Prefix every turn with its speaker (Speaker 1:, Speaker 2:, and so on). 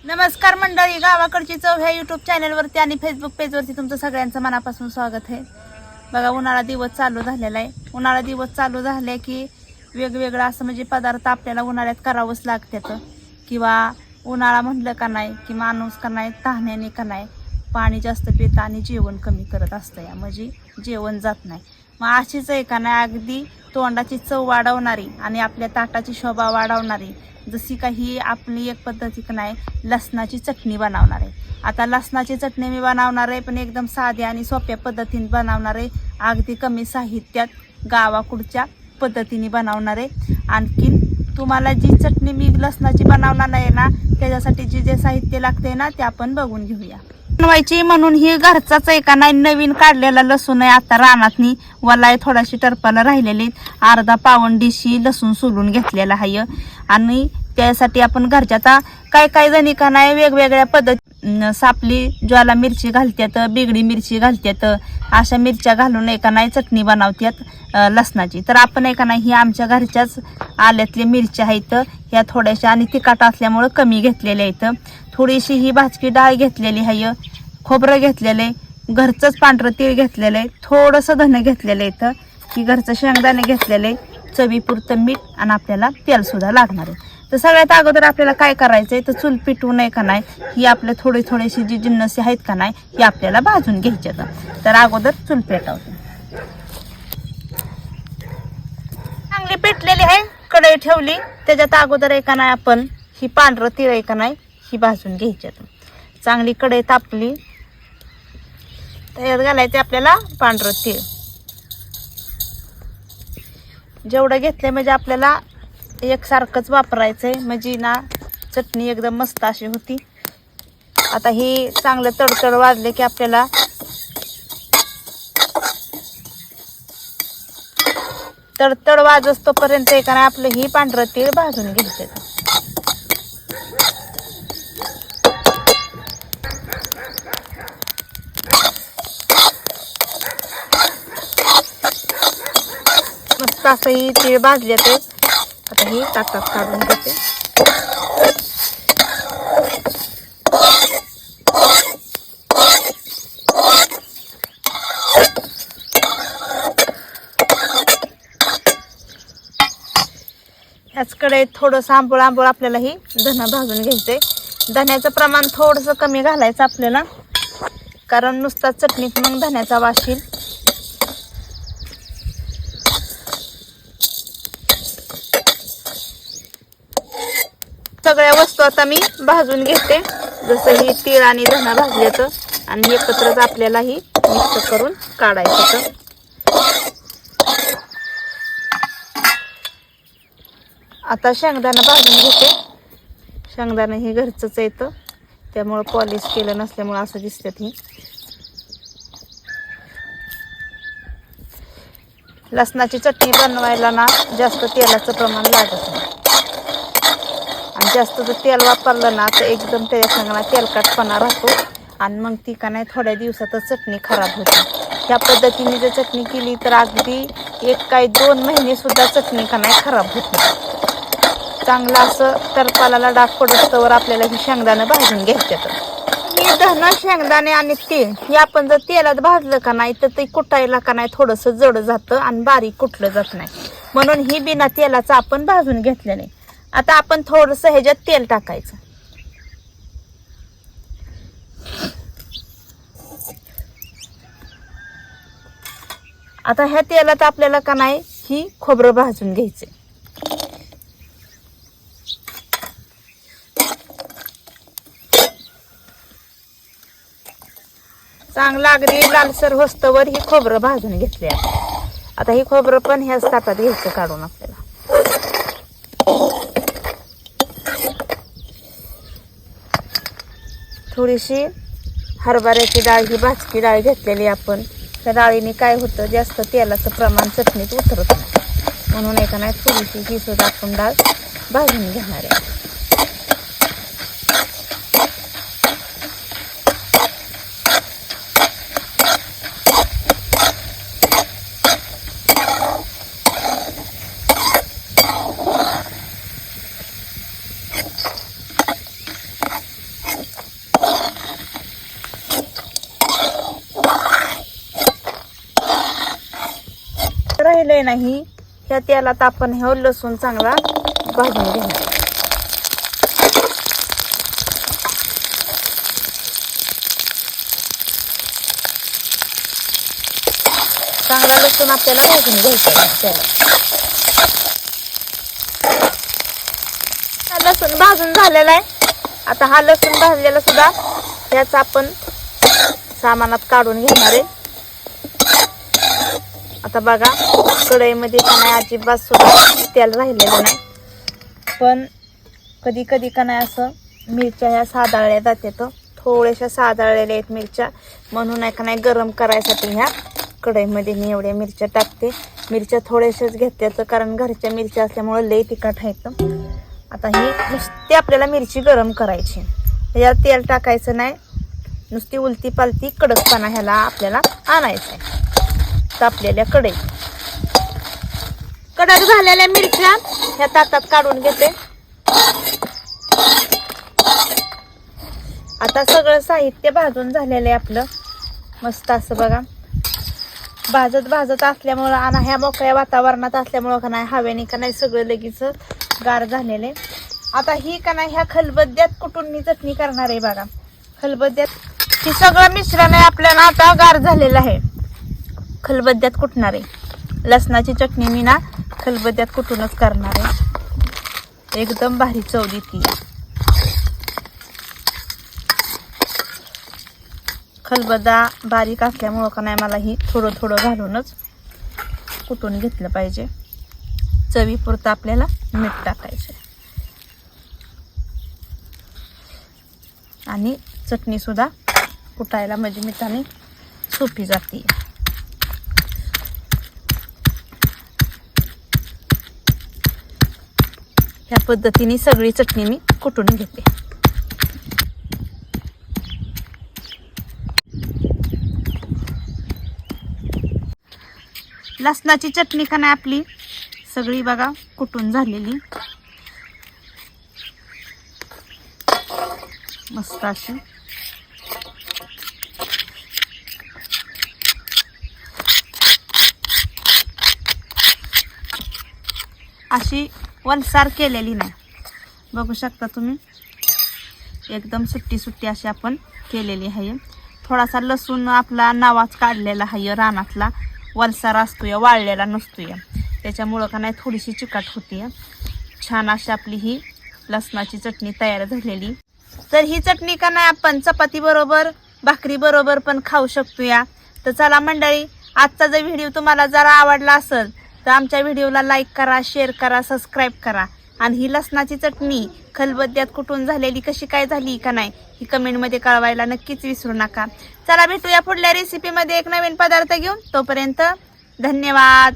Speaker 1: नमस्कार मंडळी, गावाकडची चव ह्या यूट्यूब चॅनलवरती आणि फेसबुक पेजवरती तुमचं सगळ्यांचं मनापासून स्वागत आहे. बघा, उन्हाळा दिवस चालू झालेला आहे. उन्हाळा दिवस चालू झाले की वेगवेगळं असं म्हणजे पदार्थ आपल्याला उन्हाळ्यात करावंच लागतात. किंवा उन्हाळा म्हटलं का नाही की माणूस का नाही तहाण्याने का नाही पाणी जास्त पितं आणि जेवण कमी करत असतं, या म्हणजे जेवण जात नाही. मग अशीच आहे का नाही अगदी तोंडाची चव वाढवणारी आणि आपल्या ताटाची शोभा वाढवणारी जशी काही आपली एक पद्धती का नाही लसणाची चटणी बनवणार आहे. आता लसणाची चटणी मी बनवणार आहे, पण एकदम साध्या आणि सोप्या पद्धतीने बनवणार आहे. अगदी कमी साहित्यात गावाकडच्या पद्धतीने बनवणार आहे. आणखीन तुम्हाला जी चटणी मी लसणाची बनवणार आहे ना, त्याच्यासाठी जे साहित्य लागते ना ते आपण बघून घेऊया. बनवायची म्हणून ही घरचाच आहे का नाही नवीन काढलेला लसूण आहे. आता रानातनी वलाय थोडाशी टरपाला राहिलेली अर्धा पाऊण डिशी लसूण सोलून घेतलेला आहे. आणि त्यासाठी आपण घरच्या आता काय जणी का नाही वेगवेगळ्या पद्धती सापली ज्वाला मिरची घालतात, बिगडी मिरची घालतात, अशा मिरच्या घालून एका नाही चटणी बनवतात लसणाची. तर आपण एका नाही ही आमच्या घरच्याच आल्यातल्या मिरच्या आहेत, ह्या थोड्याशा आणि तिखट असल्यामुळं कमी घेतलेल्या आहेत. थोडीशी ही भाजकी डाळ घेतलेली आहे, खोबरं घेतलेलं आहे, घरचंच पांढरं तीळ घेतलेलं आहे, थोडंसं धणे घेतलेलं आहे, की घरचं शेंगदाणे घेतलेलं आहे, चवीपुरतं मीठ आणि आपल्याला तेल सुद्धा लागणार आहे. तर सगळ्यात अगोदर आपल्याला काय करायचं आहे तर चूल पिटवू नये का नाही ही आपले थोडीशी जी जिन्नस आहेत का नाही ही आपल्याला भाजून घ्यायच्या. तर अगोदर चूल पेटवते. चांगली पेटलेली आहे, कढई ठेवली, त्याच्यात अगोदर आहे का नाही आपण ही पांढरं तीळ आहे का नाही ही भाजून घ्यायच्यात. चांगली कढई तापली, त्याच्यात घालायचे आपल्याला पांढरं तीळ. जेवढं घेतलंय म्हणजे आपल्याला एकसारखंच वापरायचंय, म्हणजे ना चटणी एकदम मस्त अशी होती. आता ही चांगलं तडतड वाजले की आपल्याला तडतड वाजस तोपर्यंत एका नाही आपलं ही पांढरं तीळ भाजून घ्यायचं. मस्त असं ही तीळ भाजले ते आता ही ताटात काढून घेते. ह्याच कढईत थोडंसं आंबोळ आपल्याला ही धनं भाजून घ्यायचंय. धण्याचं प्रमाण थोडंसं कमी घालायचं आपल्याला, कारण नुसता चटणीत मग धण्याचा वास येईल. सगळ्या वस्तू आता मी भाजून घेते, जसं ही तीळ आणि धना भाजल्याचं, आणि एकत्रच आपल्याला ही मिक्स करून काढायचं. आता शेंगदाणा भाजून घेते. शेंगदाणा हे घरचंच येतं, त्यामुळं पॉलिश केलं नसल्यामुळं असं दिसतात. ही लसणाची चटणी बनवायला ना जास्त तेलाचं प्रमाण लागत नाही, आणि जास्त जर तेल वापरलं ना तर एकदम त्याच्या संगणा तेलकटपणा राहतो, आणि मग ती का नाही थोड्या दिवसातच चटणी खराब होते. ह्या पद्धतीने जर चटणी केली तर अगदी 1-2 महिने सुद्धा चटणी का नाही खराब होत नाही. चांगलं असं टरपाला डाग पडोस्तवर आपल्याला ही शेंगदाणं भाजून घ्यायच्यात. ही धनं, शेंगदाणे आणि तीळ हे आपण जर तेलात भाजलं का नाही तर ते कुटायला का नाही थोडंसं जड जातं आणि बारीक कुटलं जात नाही, म्हणून ही बिना तेलाचं आपण भाजून घेतलेलं आहे. आता आपण थोडंसं ह्याच्यात तेल टाकायचं. आता ह्या तेलात आपल्याला का नाही ही खोबरं भाजून घ्यायचे. चांगलं अगदी लालसर होस्तवर ही खोबरं भाजून घेतले. आता ही खोबरं पण ह्याच ताटात घ्यायचं काढून आपल्याला. थोडीशी हरभऱ्याची डाळ ही भाजकी डाळ घेतलेली आपण. त्या डाळीने काय होतं जास्त तेलाचं प्रमाण चटणीत उतरत नाही, म्हणून एका नाही थोडीशी ही सुद्धा आपण डाळ भाजून घेणार आहे. आहे ना ही ह्या तेलात आपण हे लसूण चांगला भाजून घेणार. चांगला लसूण आपल्याला भाजून घ्यायचा. लसूण भाजून झालेला आहे. आता हा लसूण भाजलेला सुद्धा याच आपण सामानात काढून घेणार आहे. आता बघा कढईमध्ये का नाही अजिबात सुद्धा तेल राहिलेलं नाही. पण कधी कधी का नाही असं मिरच्या ह्या साधाळल्या जातात, थोड्याशा साधाळलेल्या आहेत मिरच्या, म्हणून का नाही गरम करायसाठी ह्या कढईमध्ये मी एवढ्या मिरच्या टाकते. मिरच्या थोड्याशाच घेते कारण घरच्या मिरच्या असल्यामुळे लई तिखट आहेत. आता ही नुसती आपल्याला मिरची गरम करायची, यात तेल टाकायचं नाही. नुसती उलती पालती कडकपणा ह्याला आपल्याला आणायचं आहे. तापलेल्या कडक झालेल्या मिरच्या ह्या ताटात काढून घेते. आता सगळं साहित्य भाजून झालेलं आहे आपलं मस्त असं बघा. भाजत असल्यामुळं आणि ह्या मोकळ्या वातावरणात असल्यामुळं का नाही हवेने का नाही सगळं लगेच गार झालेले. आता ही का नाही ह्या खलबत्त्यात कुटून मी चटणी करणार आहे बघा. खलबत्त्यात हे सगळं मिश्रण आहे आपल्याला आता गार झालेलं आहे. खलबत्त्यात कुटणार आहे. लसणाची चटणी मी ना खलबत्त्यात कुटूनच करणार आहे. एकदम भारी चव देती. खलबत्ता बारीक असल्यामुळं का नाही मला ही थोडं थोडं घालूनच कुटून घेतलं पाहिजे. चवीपुरतं आपल्याला मीठ टाकायचं आणि चटणी सुद्धा कुटायला म्हणजे मिठाने सोपी जाते. ह्या पद्धतीने सगळी चटणी मी कुटून घेते. लसणाची चटणी का नाही आपली सगळी बघा कुटून झालेली मस्त अशी. अशी वलसार केलेली नाही, बघू शकता तुम्ही. एकदम सुट्टी अशी आपण केलेली आहे. थोडासा लसूण आपला नावाच काढलेला आहे रानातला, वलसार असतोय वाळलेला नसतोय, त्याच्यामुळं का नाही थोडीशी चिकट होती. छान अशी आपली ही लसणाची चटणी तयार झालेली. तर ही चटणी का नाही आपण चपाती बरोबर भाकरी बरोबर पण खाऊ शकतो या. तर चला मंडळी, आजचा जर व्हिडिओ तुम्हाला जरा आवडला असेल तर आमच्या व्हिडिओला लाईक करा, शेअर करा, सबस्क्राईब करा. आणि ही लसणाची चटणी खलबत्त्यात कुटून झालेली कशी काय झाली का नाही ही कमेंटमध्ये कळवायला नक्कीच विसरू नका. चला भेटूया पुढल्या रेसिपीमध्ये एक नवीन पदार्थ घेऊन. तोपर्यंत धन्यवाद.